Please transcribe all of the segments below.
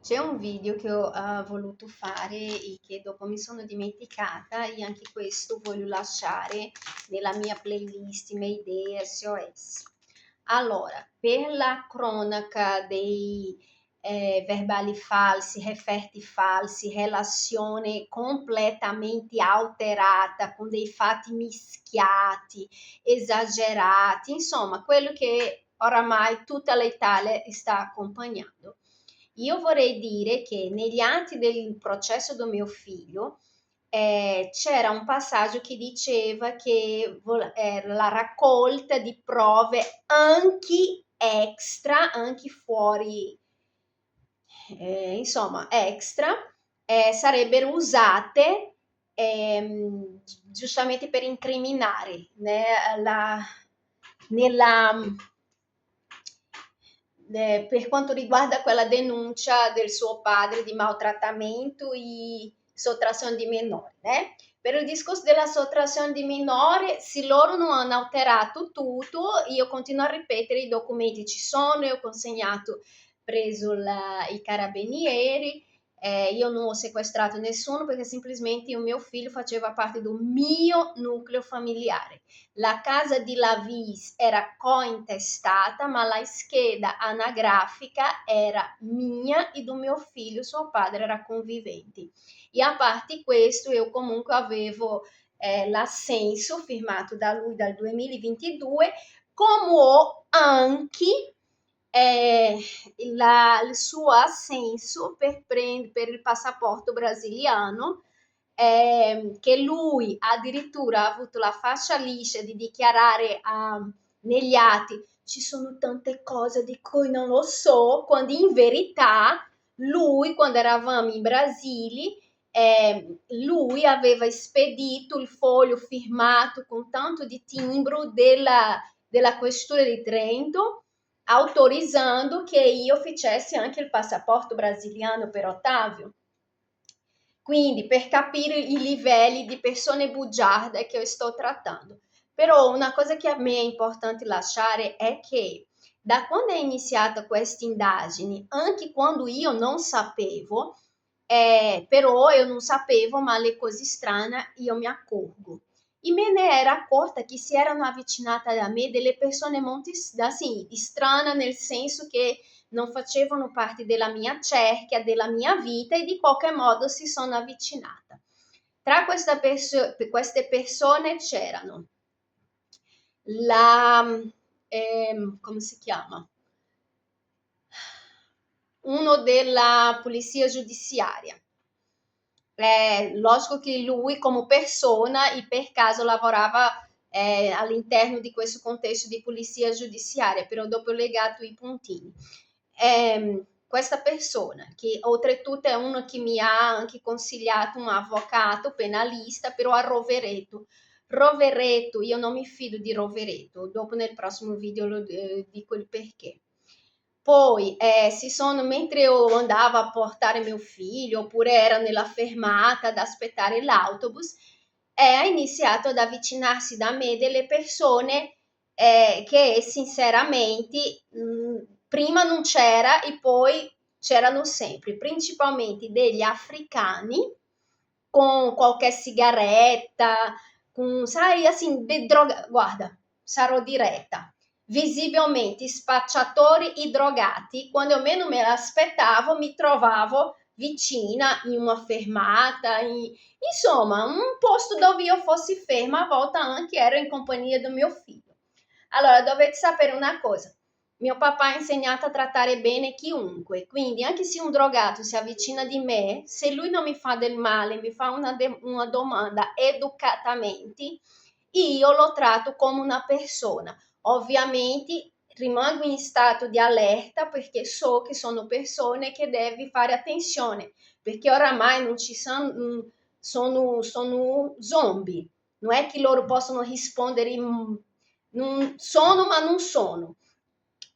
C'è un video che ho voluto fare e che dopo mi sono dimenticata e anche questo voglio lasciare nella mia playlist, mie idee SOS. Allora, per la cronaca dei verbali falsi, referti falsi, relazione completamente alterata, con dei fatti mischiati, esagerati, insomma, quello che oramai tutta l'Italia sta accompagnando. Io vorrei dire che negli atti del processo do mio figlio c'era un passaggio che diceva che era la raccolta di prove anche extra, anche fuori, insomma, extra, sarebbero usate giustamente per incriminare né, la, nella, per quanto riguarda quella denuncia del suo padre di maltrattamento e sottrazione di minore, né? Per il discorso della sottrazione di minore, se loro non hanno alterato tutto, io continuo a ripetere, i documenti ci sono, io ho consegnato, preso i carabinieri, io non ho sequestrato nessuno perché semplicemente il mio figlio faceva parte del mio nucleo familiare. La casa di Lavis era cointestata, ma la scheda anagrafica era mia e do mio figlio, suo padre era convivente. E a parte questo, io comunque avevo l'assenso firmato da lui dal 2022, come ho anche il suo assenso per il passaporto brasiliano, che lui addirittura ha avuto la faccia liscia di dichiarare negli atti ci sono tante cose di cui non lo so, quando in verità lui, quando eravamo in Brasile, lui aveva spedito il foglio firmato con tanto di timbro della questura di Trento, autorizzando che io facessi anche il passaporto brasiliano per Ottavio. Quindi per capire i livelli di persone bugiarde che io sto trattando. Però una cosa che a me è importante lasciare è che da quando è iniziata questa indagine, anche quando io non sapevo, però io non sapevo, ma le cose strane io mi accorgo. E me ne era accorta che si erano avvicinate a me delle persone molto assim, strane, nel senso che non facevano parte della mia cerchia, della mia vita e di qualche modo si sono avvicinata. Tra queste persone c'erano la, come si chiama? Uno della polizia giudiziaria. Logico che lui come persona e per caso lavorava all'interno di questo contesto di polizia giudiziaria, però dopo ho legato i puntini. Questa persona, che oltretutto è uno che mi ha anche consigliato un avvocato penalista, però a Rovereto. Rovereto, io non mi fido di Rovereto, dopo nel prossimo video dico il perché. Poi mentre io andavo a portare mio figlio oppure era nella fermata ad aspettare l'autobus, ha iniziato ad avvicinarsi da me delle persone che sinceramente prima non c'era e poi c'erano sempre, principalmente degli africani con qualche sigaretta, con, sai, assim, guarda, sarò diretta, visibilmente spacciatori e drogati, quando io meno me l'aspettavo mi trovavo vicina in una fermata, insomma un posto dove io fossi ferma, a volte anche ero in compagnia del mio figlio. Allora dovete sapere una cosa, mio papà ha insegnato a trattare bene chiunque, quindi anche se un drogato si avvicina di me, se lui non mi fa del male, mi fa una domanda educatamente, io lo tratto come una persona. Ovviamente rimango in stato di allerta perché so che sono persone che devi fare attenzione, perché oramai non ci sono zombie, non è che loro possono rispondere, non sono ma non sono.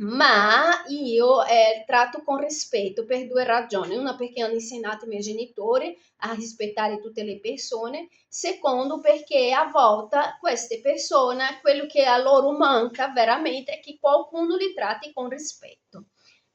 Ma io tratto con rispetto per due ragioni. Una perché hanno insegnato i miei genitori a rispettare tutte le persone, secondo perché a volte queste persone, quello che a loro manca veramente è che qualcuno li tratti con rispetto.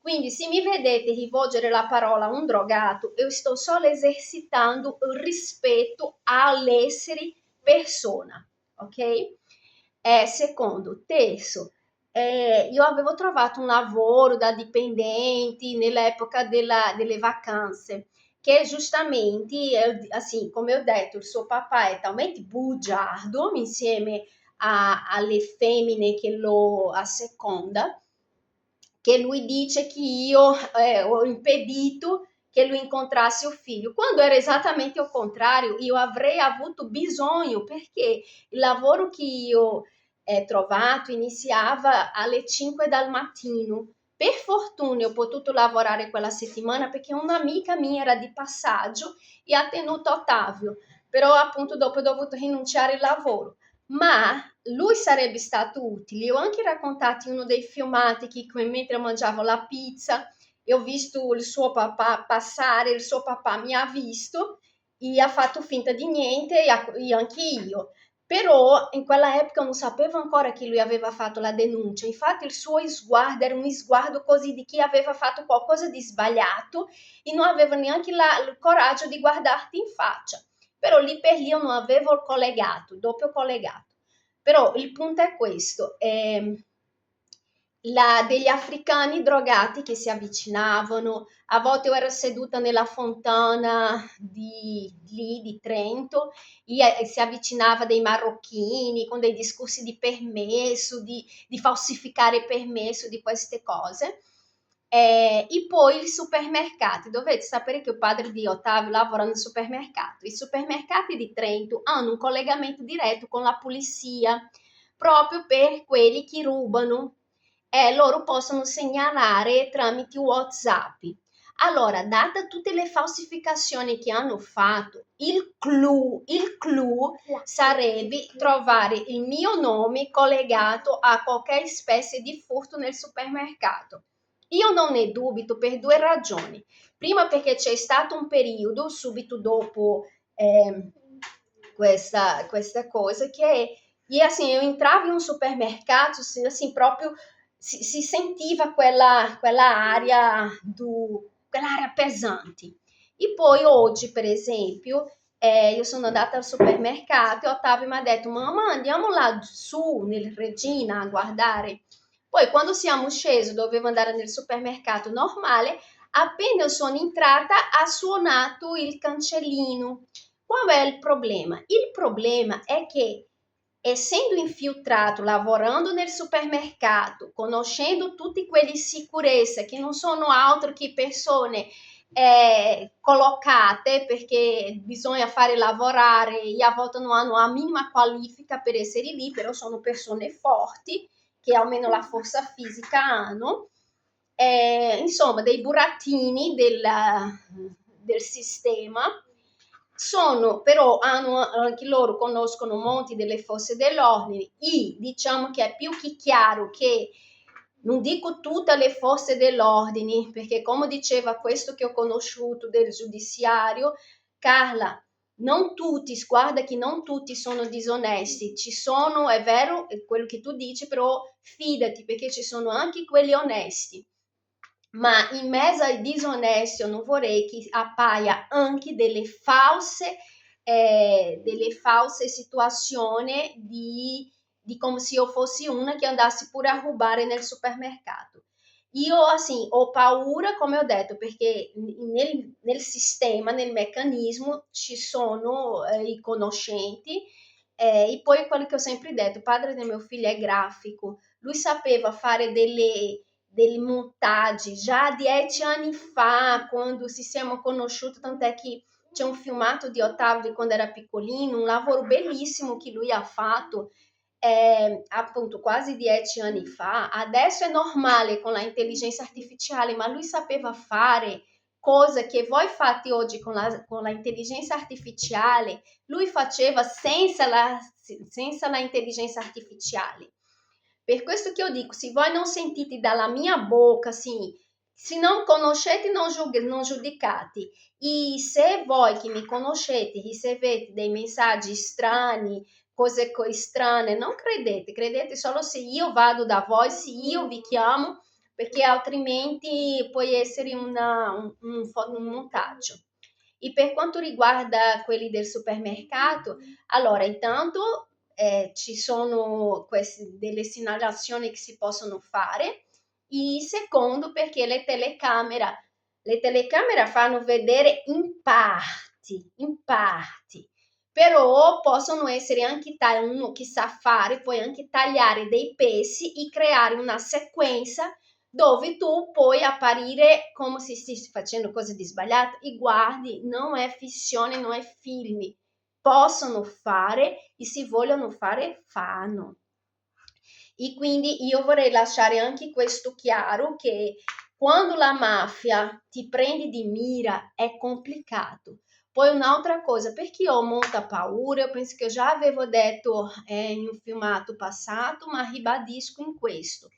Quindi, se mi vedete rivolgere la parola a un drogato, io sto solo esercitando il rispetto all'essere persona, ok? Secondo, terzo, io avevo trovato un lavoro da dipendenti nell'epoca delle vacanze, che giustamente, assim, come ho detto, il suo papà è talmente bugiardo insieme alle femmine che lo asseconda, che lui dice che io ho impedito che lui incontrasse il figlio, quando era esattamente il contrario, io avrei avuto bisogno, perché il lavoro che io trovato iniziava alle 5 del mattino. Per fortuna ho potuto lavorare quella settimana perché un'amica mia era di passaggio e ha tenuto Ottavio, però appunto dopo ho dovuto rinunciare al lavoro. Ma lui sarebbe stato utile. Ho anche raccontato uno dei filmati che mentre mangiavo la pizza e ho visto il suo papà passare, il suo papà mi ha visto e ha fatto finta di niente e anche io. Però in quella epoca non sapevo ancora che lui aveva fatto la denuncia, infatti il suo sguardo era un sguardo così di chi aveva fatto qualcosa di sbagliato e non aveva neanche il coraggio di guardarti in faccia. Però lì per lì io non avevo il collegato, doppio collegato. Però il punto è questo, degli africani drogati che si avvicinavano, a volte io ero seduta nella fontana di Trento e si avvicinava dei marocchini con dei discorsi di permesso, di falsificare permesso, di queste cose. E poi i supermercati, dovete sapere che il padre di Ottavio lavora nel supermercato. I supermercati di Trento hanno un collegamento diretto con la polizia, proprio per quelli che rubano, loro possono segnalare tramite WhatsApp. Allora, data tutte le falsificazioni che hanno fatto, il clou sarebbe trovare il mio nome collegato a qualche specie di furto nel supermercato. Io non ne dubito per due ragioni. Prima perché c'è stato un periodo subito dopo questa cosa che e assim, eu entrava em um supermercado, assim, proprio si sentiva quella aria quell'aria pesante. E poi oggi, per esempio, io sono andata al supermercato e Ottavio mi ha detto, mamma, andiamo là su, nel Regina, a guardare. Poi quando siamo scesi, dovevo andare nel supermercato normale, appena io sono entrata ha suonato il cancellino. Qual è il problema? Il problema è che essendo infiltrato, lavorando nel supermercato, conoscendo tutti quelli di sicurezza che non sono altro che persone collocate perché bisogna fare lavorare e a volte non hanno la minima qualifica per essere lì, però sono persone forti che almeno la forza fisica hanno, insomma dei burattini del sistema, però hanno anche loro conoscono molti delle forze dell'ordine e diciamo che è più che chiaro che non dico tutte le forze dell'ordine, perché come diceva questo che ho conosciuto del giudiziario, Carla, non tutti, guarda che non tutti sono disonesti, ci sono, è vero, è quello che tu dici, però fidati perché ci sono anche quelli onesti. Ma in mezzo ai disonesti io non vorrei che appaia anche delle false situazioni di come se io fossi una che andassi pure a rubare nel supermercato. Io, assim, ho paura, come ho detto, perché nel sistema, nel meccanismo, ci sono i conoscenti e poi quello che ho sempre detto, il padre del mio figlio è grafico, lui sapeva fare delle montaggi già 10 anni fa, quando ci siamo conosciuti, tant'è che c'è un filmato di Ottavio di quando era piccolino, un lavoro bellissimo che lui ha fatto appunto quasi 10 anni fa. Adesso è normale con la intelligenza artificiale, ma lui sapeva fare cose che voi fate oggi con la intelligenza artificiale, lui faceva senza la intelligenza artificiale. Per questo che io dico, se voi non sentite dalla mia bocca, assim, se non conoscete, non giudicate. E se voi che mi conoscete ricevete dei messaggi strani, cose strane, non credete, credete solo se io vado da voi, se io vi chiamo, perché altrimenti può essere un montaggio. E per quanto riguarda quelli del supermercato, allora intanto ci sono delle segnalazioni che si possono fare. E secondo, perché le telecamere fanno vedere in parti, però possono essere anche uno che sa fare, puoi anche tagliare dei pezzi e creare una sequenza dove tu puoi apparire come se stessi facendo cose di sbagliato. E guardi, non è fissione, non è film, possono fare e se vogliono fare, fanno. E quindi io vorrei lasciare anche questo chiaro, che quando la mafia ti prende di mira è complicato. Poi un'altra cosa, perché io ho molta paura, io penso che io già avevo detto in un filmato passato, ma ribadisco in questo,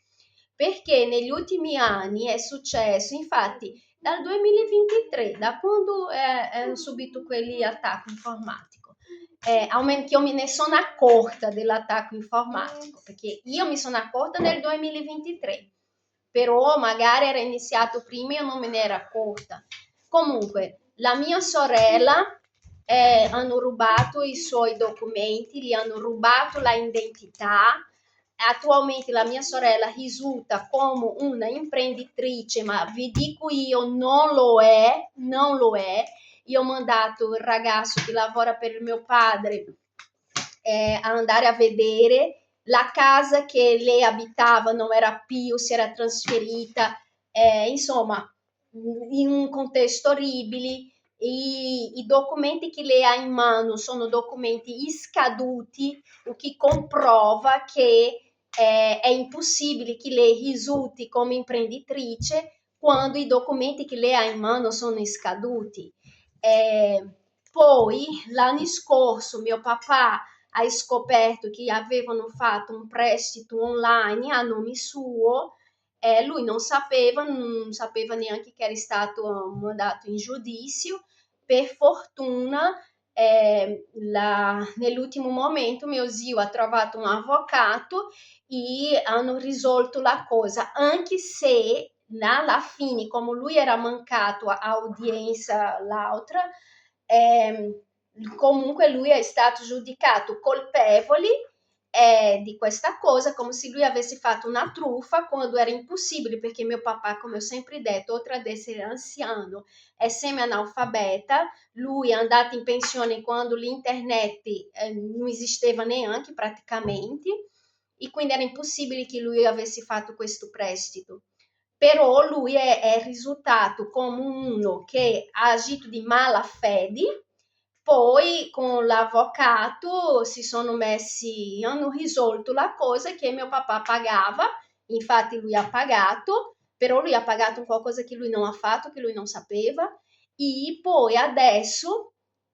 perché negli ultimi anni è successo, infatti dal 2023, da quando hanno subito quegli attacchi informatici, che io me ne sono accorta dell'attacco informatico, perché io mi sono accorta nel 2023, però magari era iniziato prima e io non me ne ero accorta. Comunque, la mia sorella hanno rubato i suoi documenti, gli hanno rubato la identità. Attualmente la mia sorella risulta come una imprenditrice, ma vi dico io, non lo è, non lo è. Io ho mandato il ragazzo che lavora per il mio padre a andare a vedere la casa che lei abitava, non era più, si era trasferita, insomma, in un contesto orribile. I documenti che lei ha in mano sono documenti scaduti, o che comprova che è impossibile che lei risulti come imprenditrice quando i documenti che lei ha in mano sono scaduti. Poi l'anno scorso mio papà ha scoperto che avevano fatto un prestito online a nome suo. Lui non sapeva neanche che era stato mandato in giudizio. Per fortuna, nell'ultimo momento mio zio ha trovato un avvocato e hanno risolto la cosa, anche se alla fine, come lui era mancato a udienza l'altra, comunque lui è stato giudicato colpevole di questa cosa, come se lui avesse fatto una truffa, quando era impossibile, perché mio papà, come ho sempre detto, oltre ad essere anziano, è semi-analfabeta. Lui è andato in pensione quando l'internet non esisteva neanche praticamente, e quindi era impossibile che lui avesse fatto questo prestito. Però lui è risultato come uno che ha agito di malafede. Poi con l'avvocato si sono messi, hanno risolto la cosa che mio papà pagava, infatti lui ha pagato, però lui ha pagato qualcosa che lui non ha fatto, che lui non sapeva. E poi adesso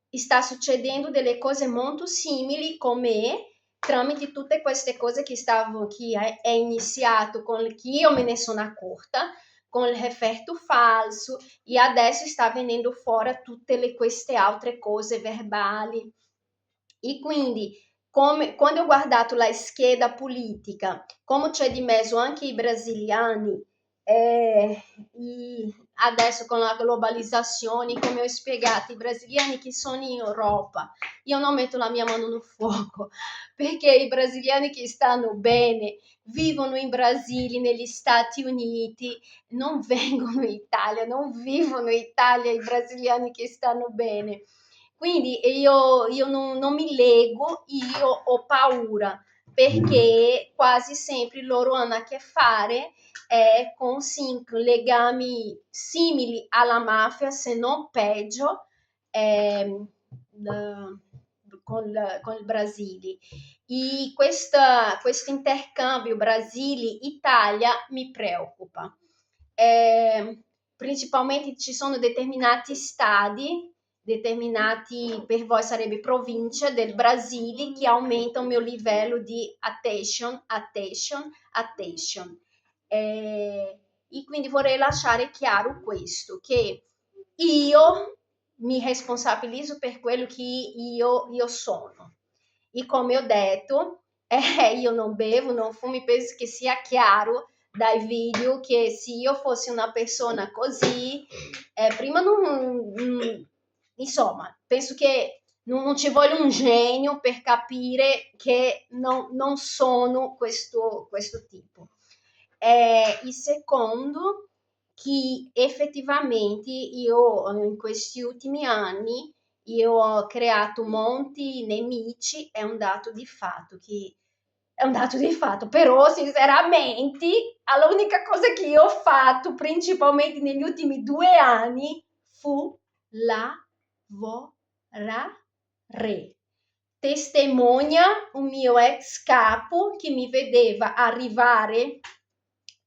sta succedendo delle cose molto simili con me, tramite tutte queste cose che è iniziato, con che io me ne sono accorta, con il referto falso, e adesso sta venendo fuori queste altre cose verbali. E quindi, quando ho guardato la scheda politica, come c'è di mezzo anche i brasiliani, e adesso con la globalizzazione, come ho spiegato, i brasiliani che sono in Europa, io non metto la mia mano nel fuoco, perché i brasiliani che stanno bene vivono in Brasile, negli Stati Uniti, non vengono in Italia, non vivono in Italia i brasiliani che stanno bene. Quindi io non mi lego, io ho paura, perché quasi sempre loro hanno a che fare con legami simili alla mafia, se non peggio, ehm, l- con il Brasile. E questo intercambio Brasile-Italia mi preoccupa. Principalmente ci sono determinati stadi, determinati, per voi sarebbe provincia del Brasile, che aumenta il mio livello di attention. E quindi vorrei lasciare chiaro questo, che io mi responsabilizzo per quello che io sono. E come ho detto, io non bevo, non fumo, penso che sia chiaro dai video che se io fossi una persona così, prima insomma, penso che non ci vuole un genio per capire che non sono questo tipo. Il secondo, che effettivamente io in questi ultimi anni io ho creato molti nemici, è un dato di fatto, però sinceramente l'unica cosa che io ho fatto principalmente negli ultimi 2 anni fu lavorare. Testimonia un mio ex capo che mi vedeva arrivare,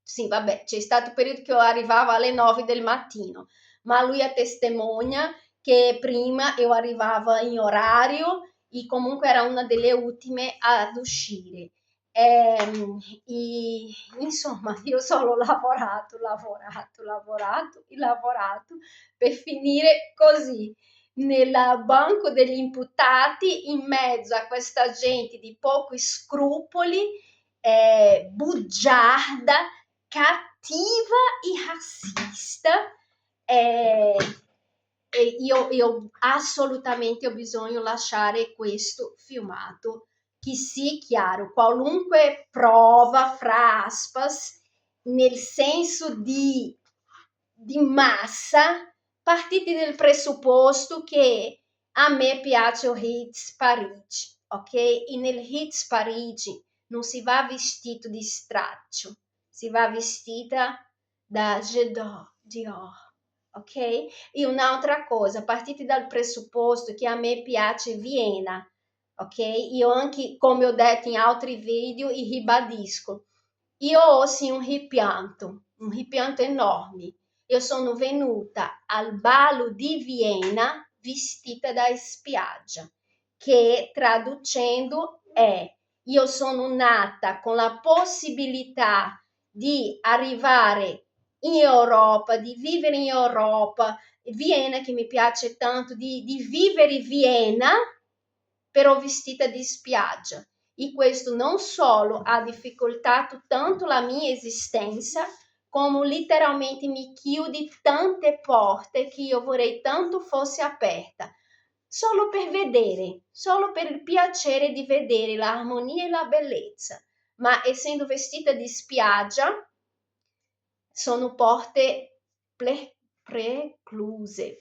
sì vabbè, c'è stato un periodo che io arrivavo alle 9 del mattino, ma lui a testimonia che prima io arrivavo in orario e comunque era una delle ultime ad uscire. Insomma, io solo lavorato per finire così nel banco degli imputati in mezzo a questa gente di pochi scrupoli, bugiarda, cattiva e razzista. E io assolutamente ho bisogno di lasciare questo filmato, che sia chiaro, qualunque prova, fra aspas, nel senso di massa, partite dal presupposto che a me piace il Hits Parigi, ok? E nel Hits Parigi non si va vestito di straccio, si va vestita da Dior, ok? E un'altra cosa, partite dal presupposto che a me piace Vienna, ok? Io anche, come ho detto in altri video, e ribadisco, io ho sì un rimpianto enorme. Io sono venuta al ballo di Vienna vestita da spiaggia, che traducendo è: io sono nata con la possibilità di arrivare in Europa, di vivere in Europa, Vienna che mi piace tanto, di vivere Vienna, però vestita di spiaggia. E questo non solo ha difficoltato tanto la mia esistenza, come letteralmente mi chiudi tante porte che io vorrei tanto fosse aperta, solo per vedere, solo per il piacere di vedere l'armonia e la bellezza. Ma essendo vestita di spiaggia, sono porte precluse.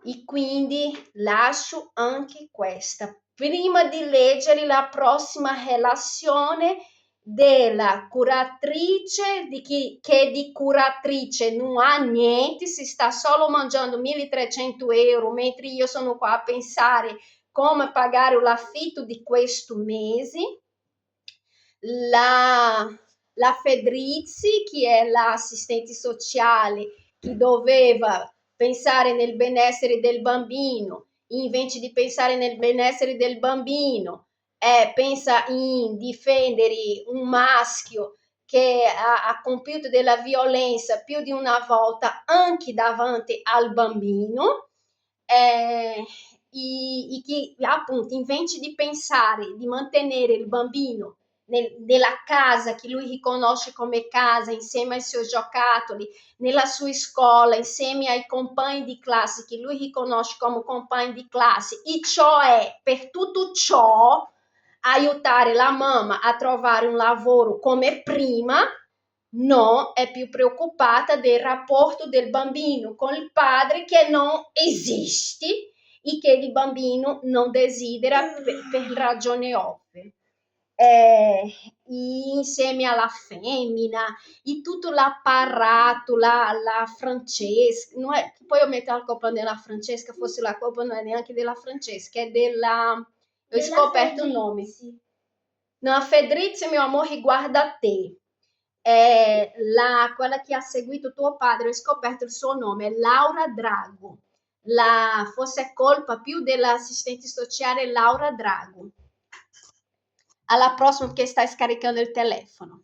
E quindi lascio anche questa prima di leggere la prossima relazione della curatrice, che di curatrice non ha niente, si sta solo mangiando 1.300 euro, mentre io sono qua a pensare come pagare l'affitto di questo mese. La Fedrizzi, che è l'assistente sociale, che doveva pensare nel benessere del bambino, invece di pensare nel benessere del bambino, pensa in difendere un maschio che ha compiuto della violenza più di una volta anche davanti al bambino, e che appunto invece di pensare di mantenere il bambino nella casa che lui riconosce come casa, insieme ai suoi giocattoli, nella sua scuola, insieme ai compagni di classe che lui riconosce come compagni di classe, e cioè per tutto ciò aiutare la mamma a trovare un lavoro come prima, non è più preoccupata del rapporto del bambino con il padre, che non esiste e che il bambino non desidera per ragioni ovvie. Insieme alla femmina e tutto l'apparato, la Francesca, non è, poi io metto la colpa della Francesca, forse la colpa non è neanche della Francesca, è ho scoperto il nome. No, Fedrizio, mio amore, riguarda te. Quella che ha seguito tuo padre, ho scoperto il suo nome, Laura Drago. Forse è colpa più dell'assistente sociale Laura Drago. Alla prossima, che stai scaricando il telefono.